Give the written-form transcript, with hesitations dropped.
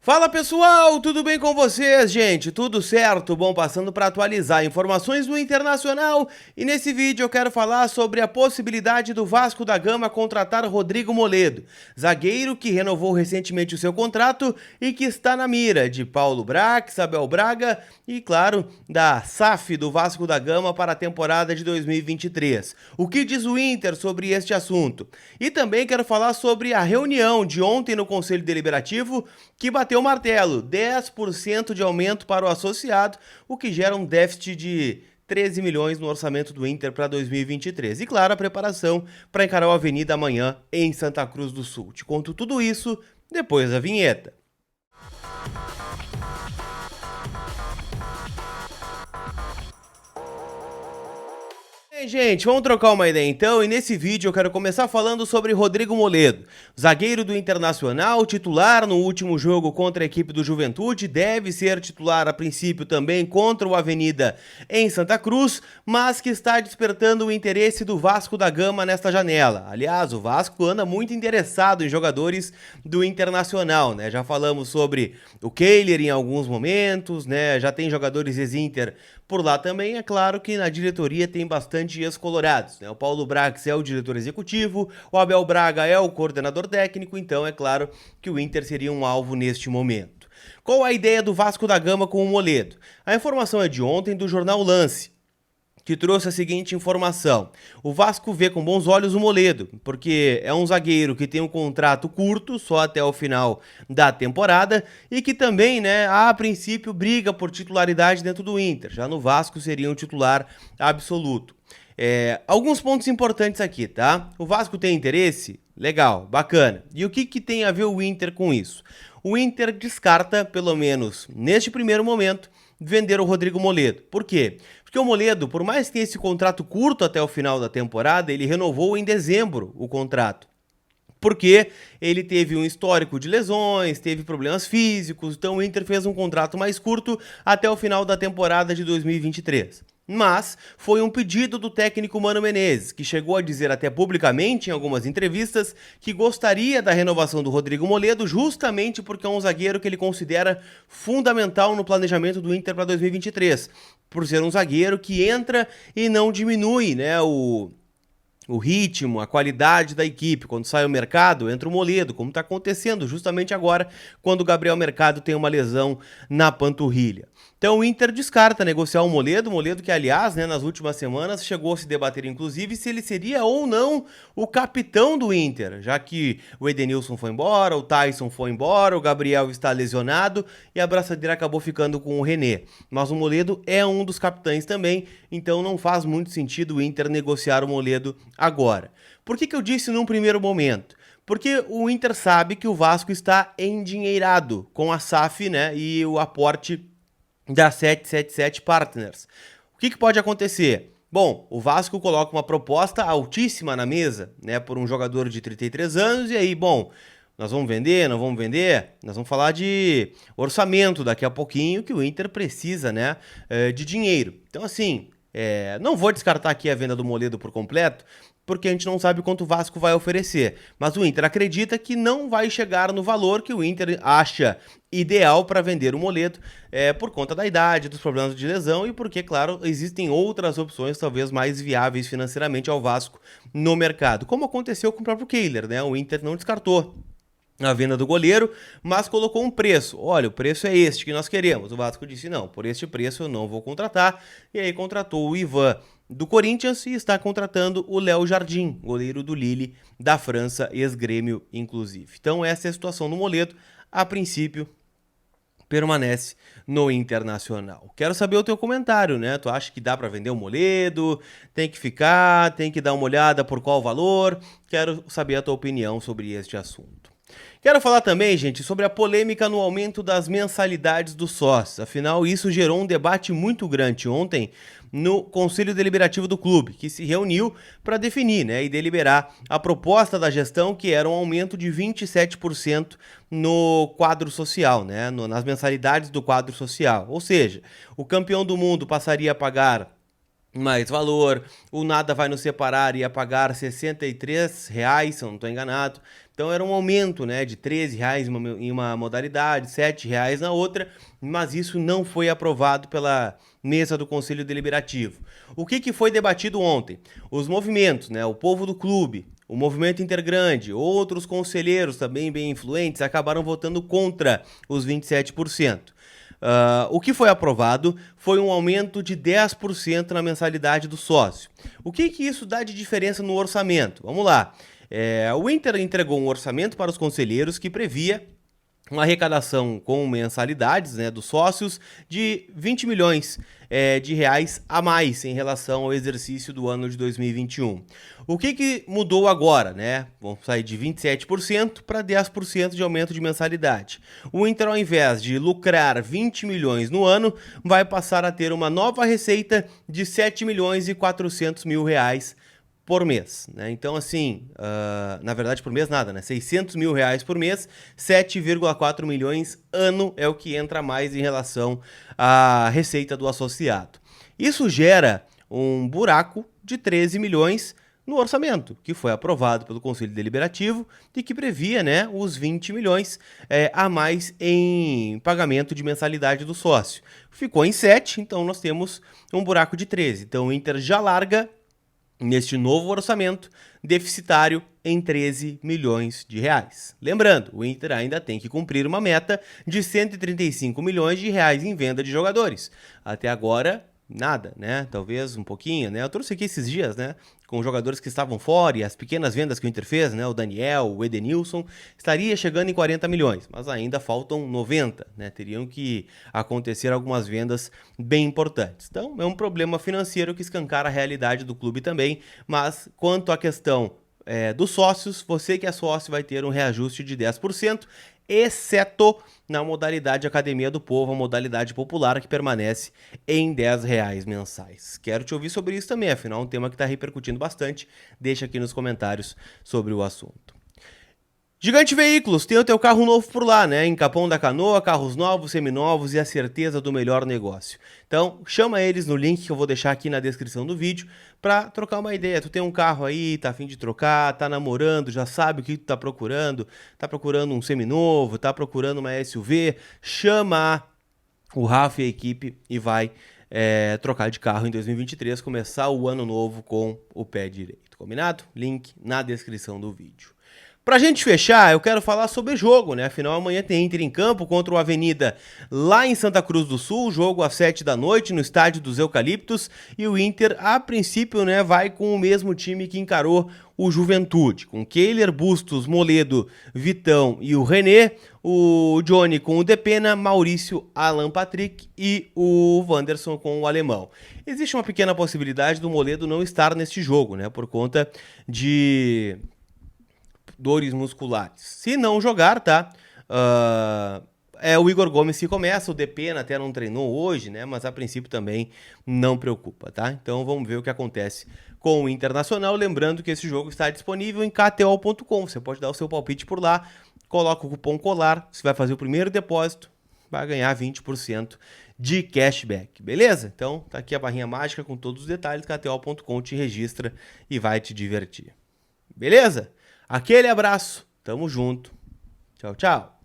Fala pessoal, tudo bem com vocês, gente? Tudo certo? Bom, passando para atualizar informações do Internacional e nesse vídeo eu quero falar sobre a possibilidade do Vasco da Gama contratar Rodrigo Moledo, zagueiro que renovou recentemente o seu contrato e que está na mira de Paulo Brax, Abel Braga e, claro, da SAF do Vasco da Gama para a temporada de 2023. O que diz o Inter sobre este assunto? E também quero falar sobre a reunião de ontem no Conselho Deliberativo que bateu o martelo, 10% de aumento para o associado, o que gera um déficit de 13 milhões no orçamento do Inter para 2023. E claro, a preparação para encarar a Avenida amanhã em Santa Cruz do Sul. Te conto tudo isso depois da vinheta. Gente, vamos trocar uma ideia então, e nesse vídeo eu quero começar falando sobre Rodrigo Moledo, zagueiro do Internacional, titular no último jogo contra a equipe do Juventude, deve ser titular a princípio também contra o Avenida em Santa Cruz, mas que está despertando o interesse do Vasco da Gama nesta janela. Aliás, o Vasco anda muito interessado em jogadores do Internacional, né? Já falamos sobre o Kehler em alguns momentos, né? Já tem jogadores ex-Inter por lá também. É claro que na diretoria tem bastante ex-colorados, né? O Paulo Brax é o diretor executivo, o Abel Braga é o coordenador técnico, então é claro que o Inter seria um alvo neste momento. Qual a ideia do Vasco da Gama com o Moledo? A informação é de ontem do jornal Lance, que trouxe a seguinte informação: o Vasco vê com bons olhos o Moledo, porque é um zagueiro que tem um contrato curto, só até o final da temporada, e que também, né, a princípio briga por titularidade dentro do Inter. Já no Vasco seria um titular absoluto. Alguns pontos importantes aqui, tá? O Vasco tem interesse? Legal, bacana. E o que tem a ver o Inter com isso? O Inter descarta, pelo menos neste primeiro momento, vender o Rodrigo Moledo. Por quê? Porque o Moledo, por mais que tenha esse contrato curto até o final da temporada, ele renovou em dezembro o contrato. Porque ele teve um histórico de lesões, teve problemas físicos, então o Inter fez um contrato mais curto até o final da temporada de 2023. Mas foi um pedido do técnico Mano Menezes, que chegou a dizer até publicamente em algumas entrevistas que gostaria da renovação do Rodrigo Moledo justamente porque é um zagueiro que ele considera fundamental no planejamento do Inter para 2023, por ser um zagueiro que entra e não diminui, né, o ritmo, a qualidade da equipe. Quando sai o Mercado, entra o Moledo, como está acontecendo justamente agora, quando o Gabriel Mercado tem uma lesão na panturrilha. Então o Inter descarta negociar o Moledo que, aliás, né, nas últimas semanas chegou a se debater inclusive se ele seria ou não o capitão do Inter, já que o Edenilson foi embora, o Tyson foi embora, o Gabriel está lesionado e a braçadeira acabou ficando com o René. Mas o Moledo é um dos capitães também, então não faz muito sentido o Inter negociar o Moledo agora. Por que eu disse num primeiro momento? Porque o Inter sabe que o Vasco está endinheirado com a SAF, né, e o aporte da 777 Partners. O que pode acontecer? Bom, o Vasco coloca uma proposta altíssima na mesa, né, por um jogador de 33 anos, e aí, bom, nós vamos vender, não vamos vender? Nós vamos falar de orçamento daqui a pouquinho, que o Inter precisa, né, de dinheiro. Então, assim, não vou descartar aqui a venda do Moledo por completo, porque a gente não sabe quanto o Vasco vai oferecer. Mas o Inter acredita que não vai chegar no valor que o Inter acha ideal para vender o Moledo, por conta da idade, dos problemas de lesão e porque, claro, existem outras opções talvez mais viáveis financeiramente ao Vasco no mercado, como aconteceu com o próprio Kehler, né? O Inter não descartou a venda do goleiro, mas colocou um preço. Olha, o preço é este que nós queremos. O Vasco disse, não, por este preço eu não vou contratar. E aí contratou o Ivan do Corinthians e está contratando o Léo Jardim, goleiro do Lille, da França, ex-Grêmio, inclusive. Então essa é a situação do Moledo. A princípio, permanece no Internacional. Quero saber o teu comentário, né? Tu acha que dá para vender o Moledo? Tem que ficar? Tem que dar uma olhada por qual valor? Quero saber a tua opinião sobre este assunto. Quero falar também, gente, sobre a polêmica no aumento das mensalidades dos sócios. Afinal, isso gerou um debate muito grande ontem no Conselho Deliberativo do clube, que se reuniu para definir, né, e deliberar a proposta da gestão, que era um aumento de 27% no quadro social, né, nas mensalidades do quadro social. Ou seja, o campeão do mundo passaria a pagar mais valor, o Nada Vai Nos Separar ia pagar R$ 63, se eu não estou enganado. Então era um aumento, né, de R$ 13 em uma modalidade, R$ 7 na outra, mas isso não foi aprovado pela mesa do Conselho Deliberativo. O que foi debatido ontem? Os movimentos, né, o povo do clube, o movimento Intergrande, outros conselheiros também bem influentes acabaram votando contra os 27%. O que foi aprovado foi um aumento de 10% na mensalidade do sócio. O que isso dá de diferença no orçamento? Vamos lá. O Inter entregou um orçamento para os conselheiros que previa uma arrecadação com mensalidades, né, dos sócios de 20 milhões de reais a mais em relação ao exercício do ano de 2021. O que mudou agora, né? Vamos sair de 27% para 10% de aumento de mensalidade. O Inter, ao invés de lucrar 20 milhões no ano, vai passar a ter uma nova receita de 7 milhões e 400 mil reais por mês, né? Então, assim, na verdade por mês nada, né? 600 mil reais por mês, 7,4 milhões ano é o que entra mais em relação à receita do associado. Isso gera um buraco de 13 milhões no orçamento, que foi aprovado pelo Conselho Deliberativo e que previa, né, os 20 milhões a mais em pagamento de mensalidade do sócio. Ficou em 7, então nós temos um buraco de 13. Então o Inter já larga neste novo orçamento deficitário em 13 milhões de reais. Lembrando, o Inter ainda tem que cumprir uma meta de 135 milhões de reais em venda de jogadores. Até agora, nada, né? Talvez um pouquinho, né? Eu trouxe aqui esses dias, né? Com jogadores que estavam fora e as pequenas vendas que o Inter fez, né? O Daniel, o Edenilson, estaria chegando em 40 milhões, mas ainda faltam 90, né? Teriam que acontecer algumas vendas bem importantes. Então, é um problema financeiro que escancara a realidade do clube também, mas quanto à questão dos sócios, você que é sócio vai ter um reajuste de 10%, exceto na modalidade Academia do Povo, a modalidade popular que permanece em R$10 mensais. Quero te ouvir sobre isso também, afinal é um tema que está repercutindo bastante. Deixa aqui nos comentários sobre o assunto. Gigante Veículos, tem o teu carro novo por lá, né? Em Capão da Canoa, carros novos, seminovos e a certeza do melhor negócio. Então, chama eles no link que eu vou deixar aqui na descrição do vídeo para trocar uma ideia. Tu tem um carro aí, tá a fim de trocar, tá namorando, já sabe o que tu tá procurando um seminovo, tá procurando uma SUV, chama o Rafa e a equipe e vai trocar de carro em 2023, começar o ano novo com o pé direito. Combinado? Link na descrição do vídeo. Pra gente fechar, eu quero falar sobre jogo, né? Afinal, amanhã tem Inter em campo contra o Avenida lá em Santa Cruz do Sul, jogo às 7 da noite no estádio dos Eucaliptos, e o Inter, a princípio, né, vai com o mesmo time que encarou o Juventude, com Keiler, Bustos, Moledo, Vitão e o René, o Johnny com o Depena, Maurício, Alan Patrick e o Wanderson com o Alemão. Existe uma pequena possibilidade do Moledo não estar neste jogo, né, por conta de dores musculares. Se não jogar, tá? É o Igor Gomes que começa, o Depena até não treinou hoje, né? Mas a princípio também não preocupa, tá? Então vamos ver o que acontece com o Internacional. Lembrando que esse jogo está disponível em KTO.com. Você pode dar o seu palpite por lá, coloca o cupom COLAR, você vai fazer o primeiro depósito, vai ganhar 20% de cashback, beleza? Então tá aqui a barrinha mágica com todos os detalhes, KTO.com te registra e vai te divertir. Beleza? Aquele abraço, tamo junto, tchau, tchau.